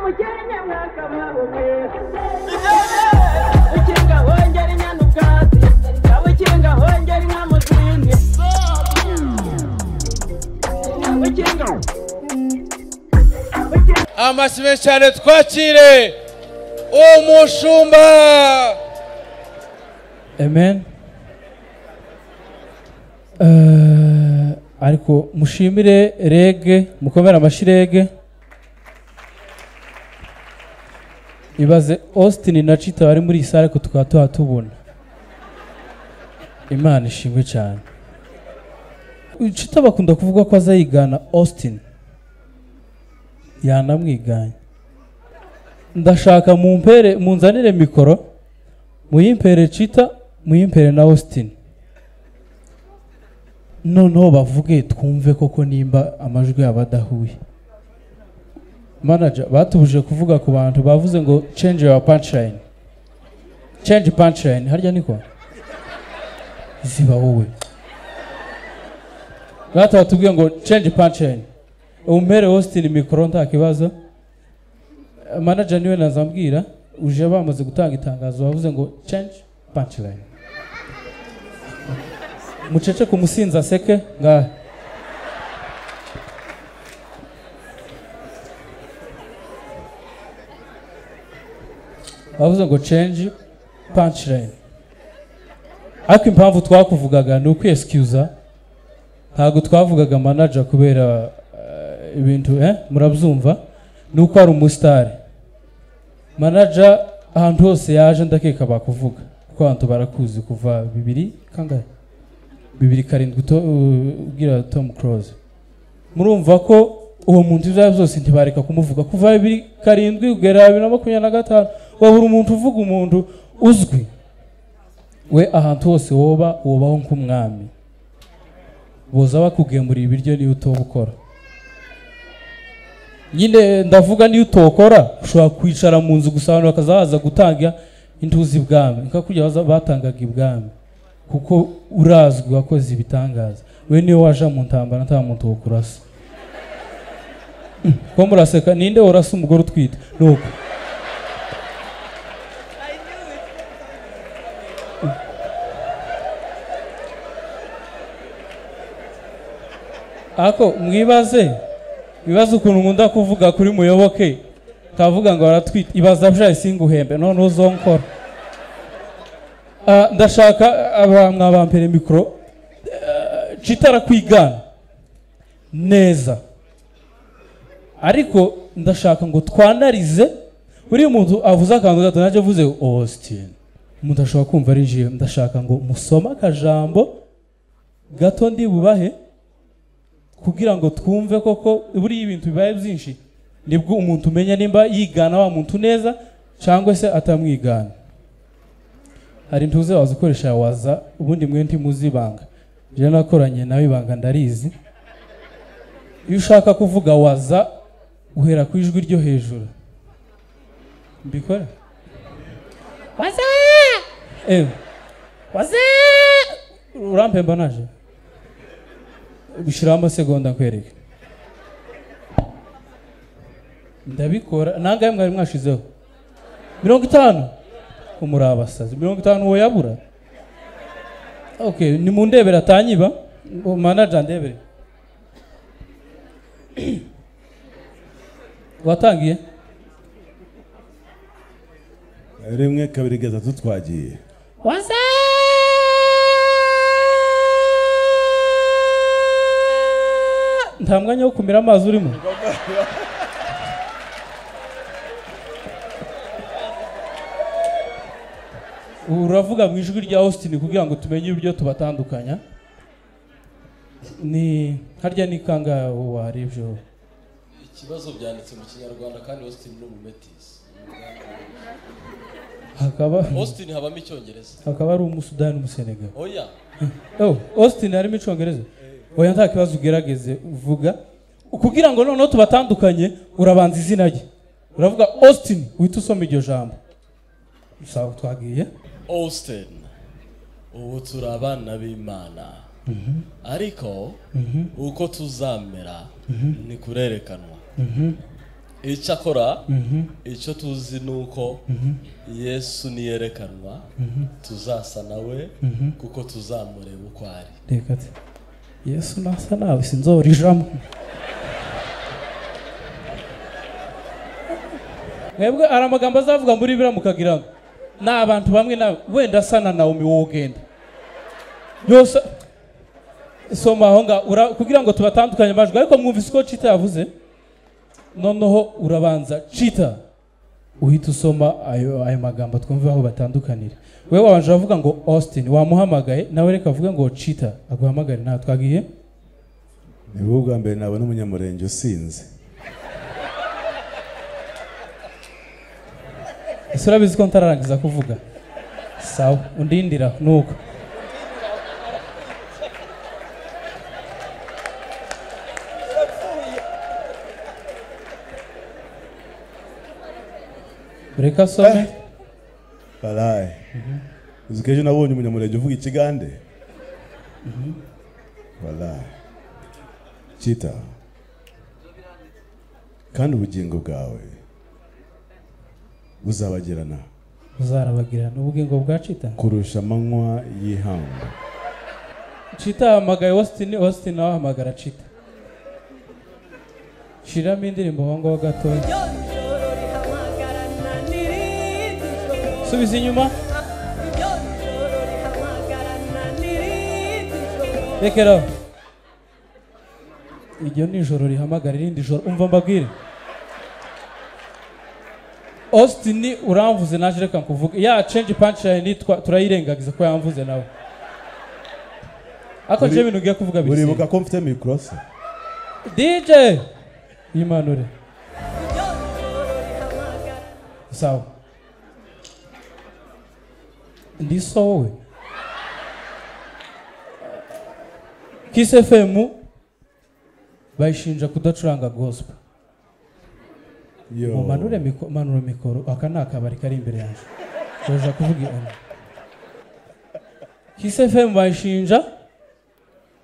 Nyamukenya mwakabawe Ukinga hongera inyanubwati Ukinga hongera inkamuzindi Ukinga Amashimwe cyane twakire umushumba. Amen. Ariko mushimire rege mukomera amashirege. Ibaze Austin na Chita bari muri sare ko tukaba tubona. Imana ishimwe cyane. Chita bakunda kuvuga ko azayigana Austin. Yanamwiganye. Ndashaka munzanire mikoro muyimpere Chita muyimpere na Austin. Noneho bavuge twumve koko nimba amajwi abadahuye. Manager batubuje kuvuga ku bantu bavuze ngo change your punchline. Change punchline harya niko? Ziba wowe. Gata batubwiye ngo change punchline. Umpere Austin mikoro nta kibazo. Manager niwe nazambwira uje bamaze gutanga itangazo bavuze ngo change punchline. Mucece kumusinza seke nga bavuze ngo change punchline. Ariko impamvu twakuvugaga ni uko excuse ntago twavugaga manager kubera ibintu murabyumva nuko ari umustar. Manager ahantu hose yaje ndakeka bakuvuga kuko abantu barakuzi kuva 2 kangahe 2007 ubwira Tom Cruise. Murumva ko uwo muntu ibyo byose ntibareka kumuvuga kuva 2007 kugera 2025 wabura umuntu uvuga umuntu uzwi we ahantu hose wobaho nk'umwami boza bakugemurira ibiryo niyo utobukora. Nyine ndavuga niyo utokora ushobora kwicara mu nzu gusa abantu bakazaza gutanga intuzi bwami nkakujya batangaga ibwami kuko urazwi wakoze ibitangaza. We niyo waje mu ntambara nta muntu wokurasa. Ko muraseka ninde urasa umugore utwite nuko ako mwibaze ukuntu nkunda kuvuga kuri Muyoboke kavuga ngo aratwite ibaza bya singuhembe none uzonkora. Ndashaka abampere mikro Chitara kwigana neza ariko ndashaka ngo twanarize buri muntu avuze akantu gato naje vuze Austin umuntu ashobora kumva ari jiye. Ndashaka ngo musoma akajambo gato ndi bubahe kugira ngo twumve koko buri ibintu bibaye byinshi nibwo umuntu umenya nimba yigana wa muntu neza cyangwa se atamwigana. Hari ntuze wazukoresha waza ubundi mwe ntimuzibanga je nakoranye nawe ibanga ndarizi. Iyo ushaka kuvuga waza uhera ku ijwi ryo hejuru mbikora waza waza urampemba naje bishira amasegonda kwereka ndabikora nangaye mwari mwashizeho 50 umurabasazi 50 uwo yabura. Okay ni mundebera tanyiba manager ndebere watangiye 1 2 3 twagiye waza nta mwanya wo kumira amazi urimo. Uravuga mu ijwi rya Austin kugira ngo tumenye ibyo tubatandukanya. Ni harya ni kanga warebyo ikibazo byanditse mu Kinyarwanda kandi Austin no mu Metis. Hakaba Austin habamo Icyongereza. Hakaba ari umusudani mu Senegal. Oya. Austin harimo Icyongereza. Oya nta kibazo ugerageze uvuga kugira ngo noneho tubatandukanye urabanza izina rye. Uravuga Austin uhita usoma iryo jambo. Sawa twagiye. Austin ubu turabana b'Imana. Ariko uko tuzamera ni kurerekanwa. icyo akora icyo tuzi nuko Yesu niyerekanwa tuzasa nawe kuko tuzamureba uko ari. Reka ati Yesu nasa nawe sinzorijamo. Mwebwe ari amagambo azavuga muri bira mukagira n'abantu bamwe na wenda sana nawe wogenda yose soma aho kugira ngo tubatandukanye amajwi ariko mwumvise ko Chita yavuze noneho urabanza Chita uhita usoma ayo magambo twumve aho batandukanira. Wewe wabanje avuga ngo Austin wamuhamagaye nawe reka avuga ngo Chita aguhamagare nta twagiye ni bwo mbere nabona umunyamurenge usinze. Isura bizi ko ntararangiza kuvuga. Sawa undindira nuko. Reka some. Balaye. Uzikeje nabonye umunyamurenge uvuga ikigande. Balaye. Chita. Kandi ubugingo bwawe buzabagirana. Uzarabagirana ubugingo bwa Chita kurusha amanywa y'ihanga. Chita hamagaye Austin nawe hamagara Chita. Shiramo indirimbo wango wa gatoya. Subiza inyuma. Rekera. Iryo nijoro rihamagara irindi joro umva mbabwire. Austin uramvuze naje reka nkuvuga ya change punchline turayirengagiza ko yamvuze nawe. Ako je bintu ngiye kuvuga bisi. Uribuka ko mfite micro se? DJ Imanure. Sawa. Ndiso wowe. Kiss FM bayishinja kudacuranga gospel. Yo. Manure mikoro akana akabari kari imbere yanjye. Joja kuvuga ono. Kiss FM bayishinja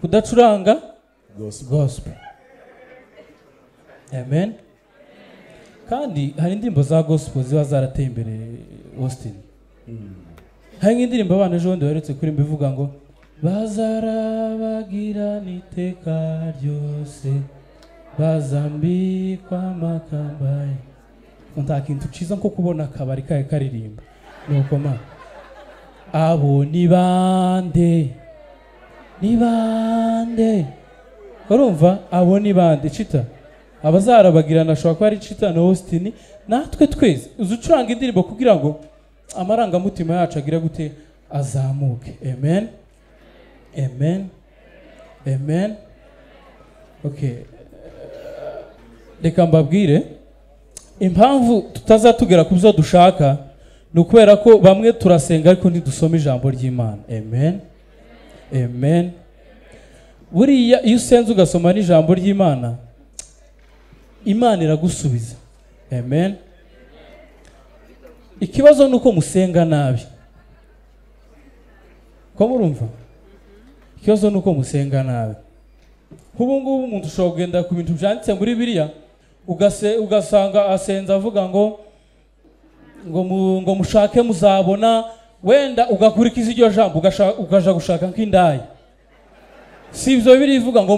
kudacuranga gospel. Amen. Kandi hari indirimbo za gospel ziba zarateye imbere Austin. Hari indirimbo abana ejo bundi baherutse kuri mbivuga ngo bazarabagira niteka ryose bazambikwa makambaye. Nta kintu ciza nko kubona akabari kaye karirimba. Nuko ma abo ni bande urumva abo ni bande Chita abazarabagirana ashobora kuba ari Chita na Austin natwe twese uzucuranga indirimbo kugira ngo amarangamutima yacu agira gute azamuke. Amen. Okay. Reka mbabwire impamvu tutazatugera ku byo dushaka nukubera ko bamwe turasenga ariko ntidusoma ijambo ry'Imana. Amen. Buriya iyo usenze ugasoma n'ijambo ry'Imana Imana iragusubiza. Amen. Ikibazo nuko musenga nabi. Ko murumva? Ikibazo nuko musenga nabi. Ubu ngubu umuntu ushobora kugenda ku bintu byanditse muri Bibiliya ugasanga asenza avuga ngo mushake muzabona wenda ugakurikiza iryo jambo ugaja gushaka nk'indaya. Si ibyo birivuga ngo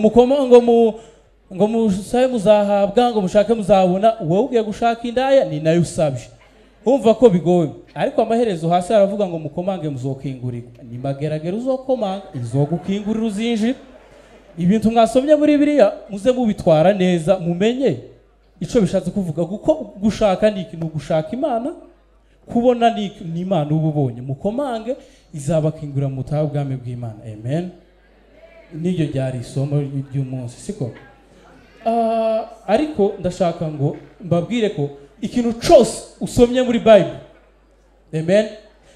ngo musabe muzahabwa ngo mushake muzabona wowe ugiye gushaka indaya ni nayo usabye. Umva ko bigoye ariko amaherezo hasi aravuga ngo mukomange muzokingurirwa. Ni mageragere uzokomanga izogukingurira uzinjira. Ibintu mwasomye muri Bibiliya muze mubitwara neza mumenye ico bishatse kuvuga kuko gushaka ni ikintu gushaka Imana kubona ni Imana ububonye mukomange izabakingurira mu taha bwame bw'Imana. Amen. Niryo ryari isomo ry'umunsi siko ariko ndashaka ngo mbabwire ko ikintu cyose usomye muri Bible. Amen.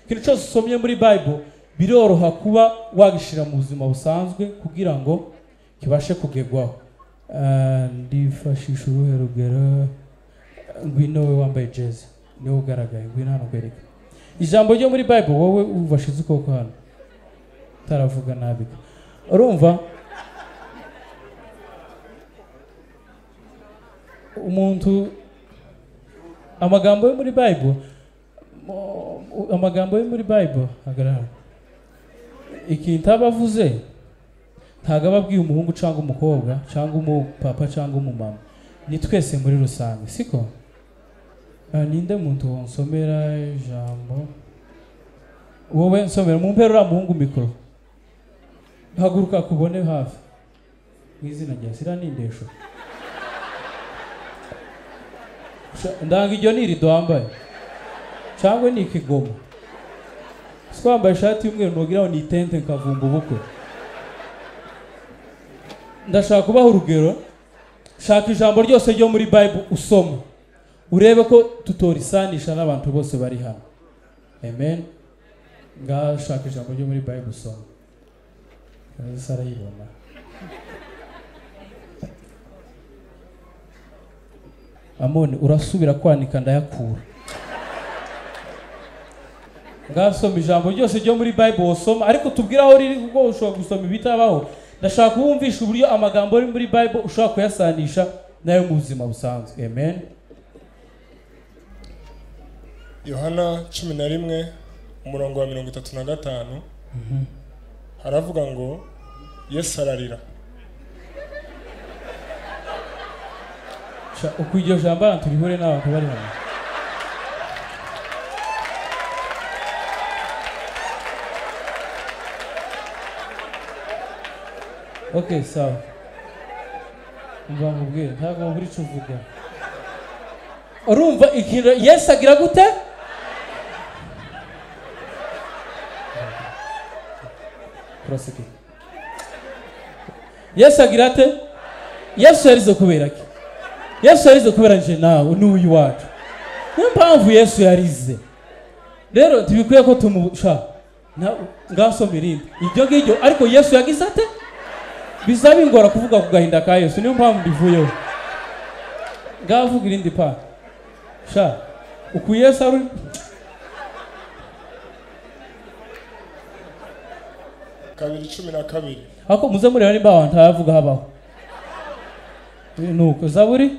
Ikintu cyose usomye muri Bible biroroha kuba wagishira mu buzima busanzwe kugira ngo kibashe kugegwaho. Ndifashisha uruhe rugero ngwino we wambaye jezi niwe ugaragaye ngwino hano kwereka ijambo ryo muri Bible wowe ubashize ukoko hano taravuga nabi. Urumva umuntu amagambo yo muri Bible amagambo yo muri Bible agarara ikintu abavuze ntago ababwiye umuhungu cyangwa umukobwa cyangwa umupapa cyangwa umumama ni twese muri rusange siko ninde muntu wonsomera ijambo wowe nsomera mu mpero ra muhungu mikoro haguruka kubone hafi mwizina rya sira nindesho ndanga iryo ni rido wambaye cyangwa ni ikigoma twambaye ishati y'umweru nogira ngo ni itente nkavumba ubukwe ndashaka kubaha urugero shaka ijambo ryose ryo muri Bible usoma urebe ko tutorisanisha n'abantu bose bari hano amen ngashaka ijambo ryo muri Bible usoma Sara yibona Amoni urasubira kwanika ndayakura ngasoma ijambo ryose ryo muri Bible usoma ariko tubwira aho riri kuko ushobora gusoma ibitabaho ndashaka kubumvisha uburyo amagambo ari muri Bible ushobora kuyasanisha nayo mu buzima busanzwe amen Yohana 11 umurongo wa 35 haravuga ngo Yesu ararira uko iryo jambo turihure n'abantu bari hano okay sawa umva mubwire ntabwo buri cyo uvuga urumva ikintu Yesu agira gute proseke Yesu agira ate Yesu yarize kubera ki Yesu yarize kubera nje nawe n'uyu wacu niyo mpamvu Yesu yarize rero tibikwiye ko tumusha ngasoma irindi ibyo ngibyo ariko Yesu yagize ate bizaba ingora kuvuga ku gahinda ka Yesu niyo mpamvu ndivuyeho ngavuga irindi pa sha uku Yesu ari kabiri 12 ako muze muri bari bawo ntavuga habaho nuko Zaburi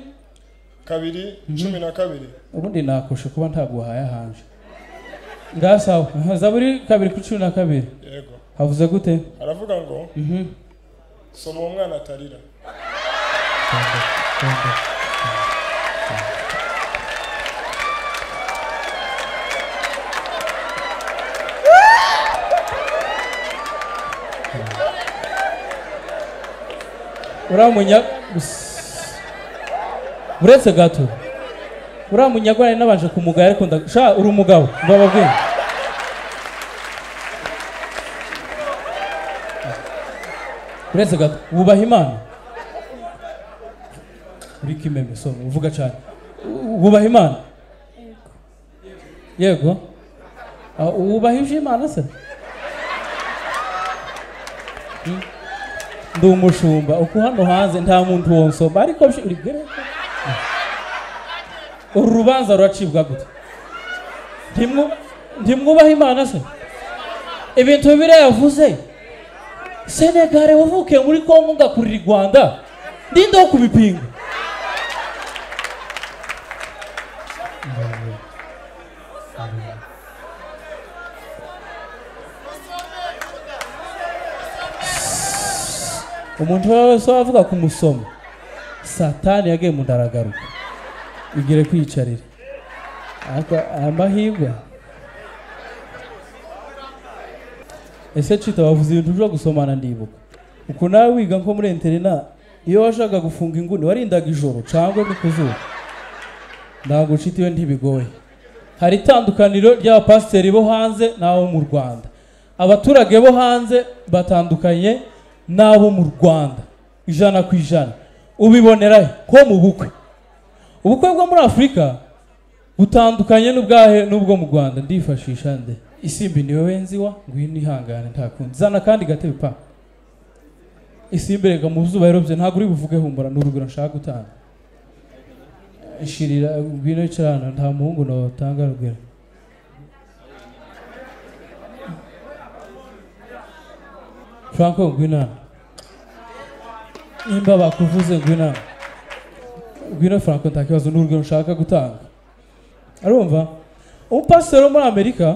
kabiri 12 ubundi nakoshe kuba ntaguhaye hanje ngasawa Zaburi kabiri 12 yego havuze gute aravuga ngo soma umwana atarira uramunya uretse gato uramunyagwane nabanje kumugaya ariko ndasha uri umugabo mbababwiye uretse gato wubaha Imana uri kimeme so uvuga cyane wubaha Imana yego wubaha Imana se ndi umushumba uko hano hanze nta muntu wonsoma ariko uri gere urubanza ruracibwa gute ntimwubaha Imana se ibintu bibiri yavuze Senegal wavukiye muri Kongo ngakurira Rwanda ndinde wo kubipinga umuntu wese wavuga kumusoma Satani yagiye mu ndaragaruka igire kwicarira amahirwe ese cita bavuze ibintu byo gusomana ndibuka uko nawe wiga nko muri interina iyo washaka gufunga inguni warindaga ijoro cyangwa n'ikuzuba ntabwo cita iyo ntibigoye hari itandukaniro ry'abapasiteri bo hanze n'abo mu Rwanda abaturage bo hanze batandukanye n'abo mu Rwanda 100% ubibonera ko mu ubukwe bwo muri Afrika butandukanye n'ubwo mu Rwanda ndifashisha nde isimbi niwe wenziwa ngwino ihangane ntakundi zana kandi gatebe pa isimbi rega mu zuba yarobye ntago uri buvuge humbura n'urugero nshaka gutanga shirira ngwino cyane nta muhungu no tanga rugero Franco ngwino nimba bakuvuze ngwino Franco ntakibazo n'urugero nshaka gutanga arumva umupasiteri wo muri Amerika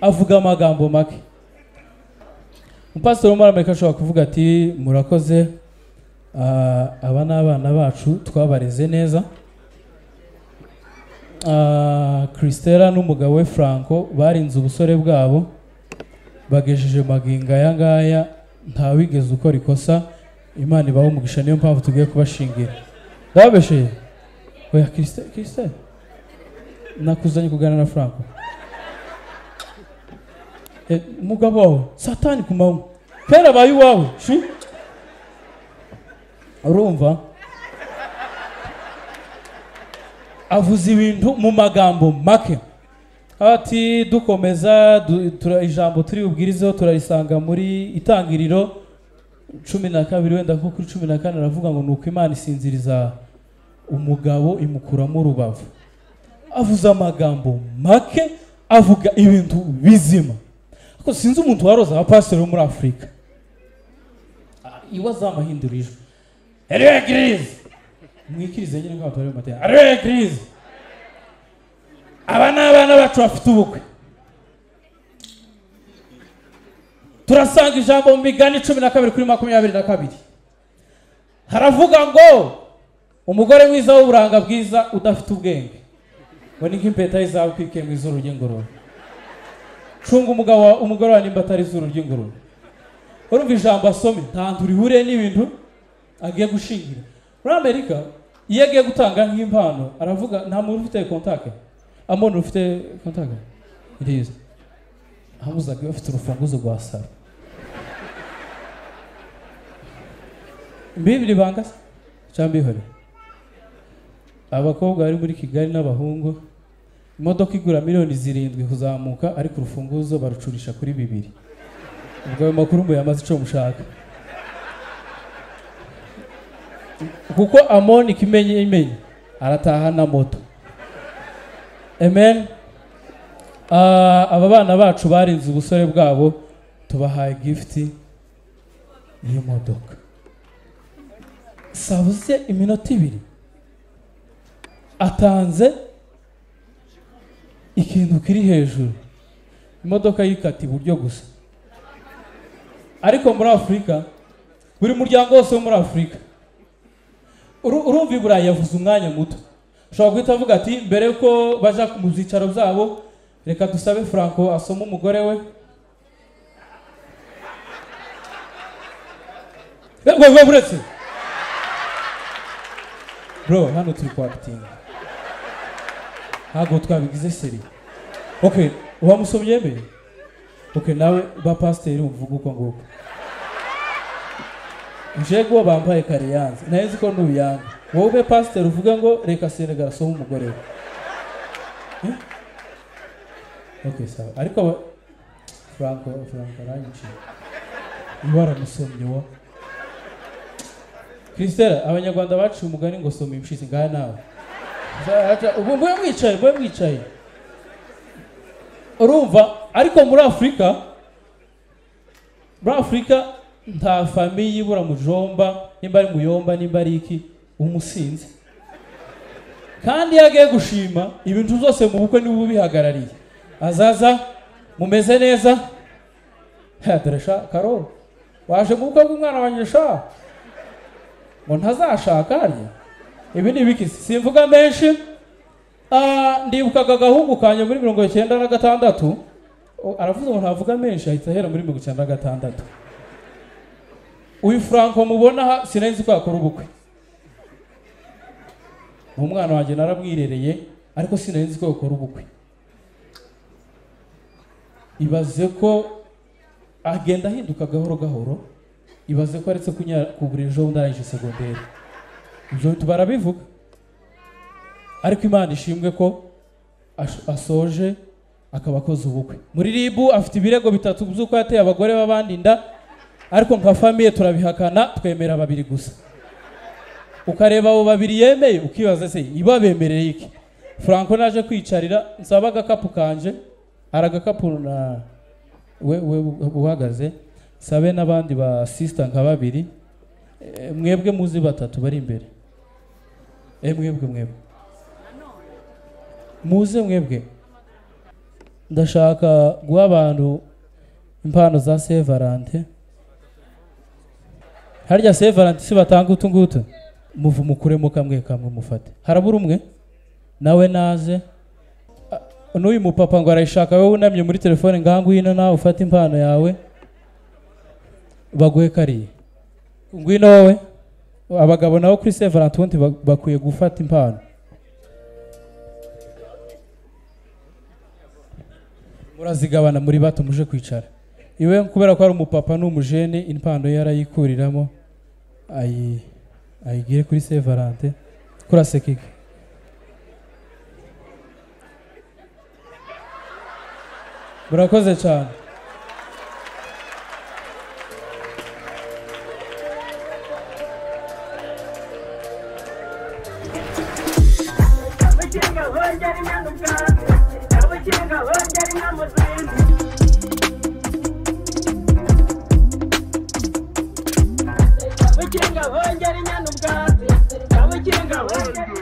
avuga amagambo make. Umupasiteri wo muri Amerika ashobora kuvuga ati murakoze, aba n'abana bacu twabareze neza. Christella n'umugabo we Franco barinze ubusore bwabo bagejeje maginga aya ngaya, nta wigeze ukora ikosa. Imana ibaho umugisha, niyo mpamvu tugiye kubashingira. Ndababesheye oya Christella nakuzanye kuganira na Franco. Umugabo wawe Satani ku manywa kera bayi wawe shi urumva avuze ibintu mu magambo make. Ati dukomeza ijambo turi ubwirizeho turarisanga muri Itangiriro 12 wenda nko kuri 14 aravuga ngo nuko Imana isinziriza umugabo imukuramo urubavu. Avuze amagambo make, avuga ibintu bizima. Ako sinzi umuntu waroza abapasiteri bo muri Afrika iwaza amahindurije Hello Eglise mwikirize nyine nk'abatore mu mateka. Hello Eglise abana bacu bafite ubukwe. Turasanga ijambo mu Migani 12 kuri 22 haravuga ngo umugore mwiza w'uburanga bwiza udafite ubwenge ngo ni nk'impeta y'izahabu kwikiye mu izuru ry'ingurube. Cunga umugore wa nimba atari izuru ry'ingurube. Urumva ijambo asome nta nturihure n'ibintu agiye gushingira. Muri Amerika iyo agiye gutanga nk'impano aravuga nta muntu ufite contact. Amoni ufite contact iriza habuzaga bafite urufunguzo rwa saro. Mbibiri bangase cyambihore abakobwa bari muri Kigali n'abahungu imodoka igura miliyoni 7 kuzamuka ariko urufunguzo barucurisha kuri 2. Ubwo ayo makuru mbo yamaze ico mushaka kuko Amoni kimenye arataha na moto. Amen. Aba bana bacu barinze ubusore bwabo tubahaye gift y'imodoka. Sabuze iminota 2 atanze ikintu kiri hejuru, imodoka yikati buryo gusa. Ariko muri Afrika buri muryango wose wo muri Afrika urumva iburayi yavuze umwanya muto. Ushobora guhita avuga ati mbere ko baja mu zicaro zabo reka dusabe Franco asoma umugore we. Wewe buretse bro hano turi kwa acting hago twabigize seri. Okay wamusomye mbere. Okay nawe ba pasteur umvuga uko nguko njego bambaye kariyanze naheze ko nubiyanga wowe pasteur uvuga ngo reka Senegal asoma umugore we. Okay sawa ariko Franco ranyici ibara musomye wo Christella abanyarwanda bacu umugani ngo soma imshisi ngaha nawe ubu mwicaye urumva. Ariko muri Afrika nta famille yibura mujomba nimba ari muyomba nimba ari iki umusinzi kandi yagiye gushima ibintu zose mu bukwe nibo bihagarariye azaza mumeze neza. Hadresha Karo waje mu bukwe bw'umwana wanjye sha ngo ntazashaka arya ibi ni biki simvuga menshi. Ndibukaga gahungu kanye muri 1996 aravuze ngo ntavuga menshi ahita hera muri 1996. Uyu Franco mubona sinenzi ko akora ubukwe. Umwana wanjye naramwirereye ariko sinenzi ko akora ubukwe. Ibaze ko agenda ahinduka gahoro ibaze ko aretse kugura ejo ndarangije secondaire. Ibyo tubarabivuga ariko Imana ishimwe ko asoje akaba akoze ubukwe. Muri ribu afite ibirego 3 by'uko yateye abagore babandi nda ariko nka famille turabihakana twemera 2 gusa. Ukareba abo 2 yemeye ukibaza se ibabemereye iki. Franco naje kwicarira nsaba agakapu kanje aragakapu na we uhagaze sabe n'abandi ba sister nka 2 mwebwe muzi 3 bari imbere. Mwebwe muze mwebwe ndashaka guha abantu impano za Saint Valentin. Harya Saint Valentin si batanga utungutu muvu mukuremo kamwe kamwe mufate. Harabura umwe nawe naze n'uyu mupapa ngo arayishaka wowe unamye muri telefone ngangwino nawe ufate impano yawe baguhe kariye. Ngwino wowe abagabo nabo kuri Saint Valentin bakwiye gufata impano. Murazigabana muri bato muje kwicara. Iwe kubera ko ari umupapa n'umujene impano yarayikuriramo ayigire kuri Saint Valentin kurasekeke. Murakoze cyane. Abakinga hongera inyanubwatsi, abakinga hongera inamuzindi. Abakinga hongera inyanubwatsi, abakinga hongera